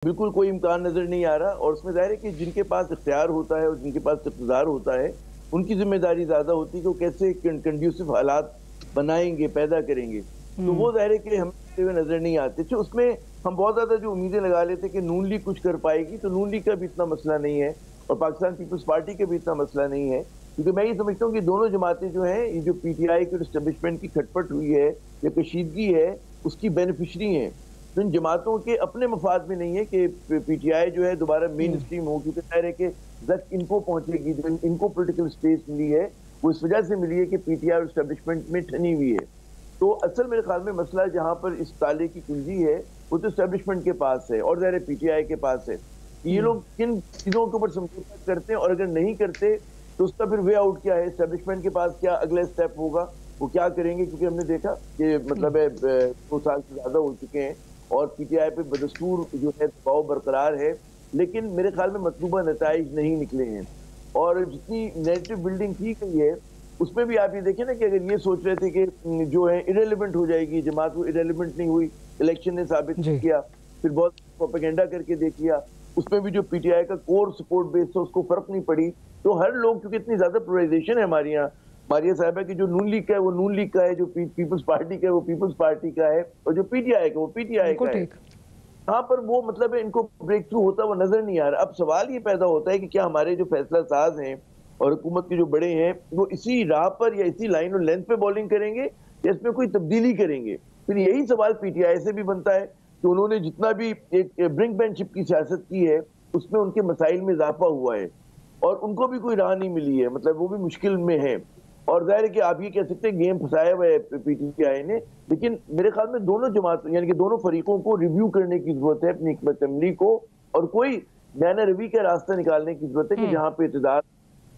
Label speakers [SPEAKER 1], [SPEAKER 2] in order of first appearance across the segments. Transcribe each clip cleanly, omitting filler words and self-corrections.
[SPEAKER 1] बिल्कुल कोई इम्कान नज़र नहीं आ रहा और उसमें ज़ाहिर है कि जिनके पास इख्तियार होता है और जिनके पास इक़्तिदार होता है, उनकी ज़िम्मेदारी ज़्यादा होती है कि वो कैसे कंड्यूसिव हालात बनाएँगे, पैदा करेंगे। तो वो ज़ाहिर है कि हमें करते हुए नज़र नहीं आते। तो उसमें हम बहुत ज़्यादा जो उम्मीदें लगा लेते कि नून लीग कुछ कर पाएगी, तो नून लीग का भी इतना मसला नहीं है और पाकिस्तान पीपल्स पार्टी का भी इतना मसला नहीं है। क्योंकि मैं ये समझता हूँ कि दोनों जमातें जो हैं, ये जो पीटीआई के एस्टेब्लिशमेंट की खटपट हुई है या कशीदगी है, उसकी बेनिफिशरी हैं। तो इन जमातों के अपने मफाद में नहीं है कि पीटीआई जो है दोबारा मेन स्ट्रीम हो, क्योंकि ज़ाहिर है कि जब इनको पहुंचेगी, जो इनको पॉलिटिकल स्पेस मिली है, वो इस वजह से मिली है कि पीटीआई और एस्टेब्लिशमेंट में ठनी हुई है। तो असल मेरे ख्याल में मसला जहाँ पर इस ताले की कुंजी है, वो तो एस्टेब्लिशमेंट के पास है और ज़ाहिर है पीटीआई के पास है। ये लोग किन चीज़ों के ऊपर समझौता करते हैं और अगर नहीं करते, तो उसका फिर वे आउट क्या है? एस्टेब्लिशमेंट के पास क्या अगला स्टेप होगा? वो क्या करेंगे? क्योंकि हमने देखा कि मतलब 2 साल से ज़्यादा हो चुके हैं और पीटीआई पे बदस्तूर जो है दबाव बरकरार है, लेकिन मेरे ख्याल में मतलूबा नताइज नहीं निकले हैं। और जितनी नेगेटिव बिल्डिंग की गई है, उसमें भी आप ये देखिए ना कि अगर ये सोच रहे थे कि जो है इरेलीवेंट हो जाएगी जमात, वो इरेलीवेंट नहीं हुई, इलेक्शन ने साबित किया, फिर बहुत प्रोपेगेंडा करके देख लिया, उसमें भी जो पीटीआई का कोर सपोर्ट बेस था उसको फर्क नहीं पड़ी। तो हर लोग, क्योंकि इतनी ज्यादा पोलराइजेशन है हमारे यहाँ, मारिया साहबा की जो नून लीग का है वो नून लीग का है, जो पीपल्स पार्टी का है वो पीपल्स पार्टी का है और जो पीटीआई का वो पीटीआई का है। यहाँ पर वो मतलब है इनको ब्रेक थ्रू होता हुआ नजर नहीं आ रहा। अब सवाल ये पैदा होता है कि क्या हमारे जो फैसला साज हैं और हुकूमत के जो बड़े हैं, वो इसी राह पर या इसी लाइन और लेंथ पे बॉलिंग करेंगे या इसमें कोई तब्दीली करेंगे? फिर यही सवाल पीटीआई से भी बनता है कि उन्होंने जितना भी एक ब्रिंक बैंकशिप की सियासत की है, उसमें उनके मसाइल में इजाफा हुआ है और उनको भी कोई राह नहीं मिली है, मतलब वो भी मुश्किल में है। और जाहिर है कि आप ये कह सकते हैं गेम फंसाया हुआ है पीटीआई ने, लेकिन मेरे ख्याल में दोनों जमात यानी कि दोनों फरीकों को रिव्यू करने की जरूरत है अपनी हिकमत अमली को और कोई नया रवि का रास्ता निकालने की जरूरत है कि जहाँ पे इतदार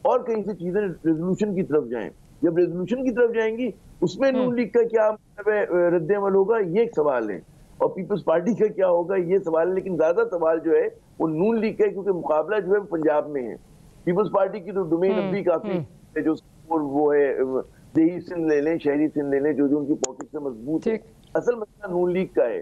[SPEAKER 1] और कहीं से चीजें रेजोल्यूशन की तरफ जाएं। जब रेजोल्यूशन की तरफ जाएंगी, उसमें नून लीग का क्या मतलब रद्द अमल होगा, ये एक सवाल है और पीपल्स पार्टी का क्या होगा, ये सवाल है। लेकिन ज्यादा सवाल जो है वो नून लीग का है, क्योंकि मुकाबला जो है पंजाब में है। पीपल्स पार्टी की तो डोमेन अब भी काफी है, जो वो है देही सिंध ले लें, शहरी सिंध ले लें, जो जो उनकी पॉकेट से मजबूत है। असल मसला नून लीग का है।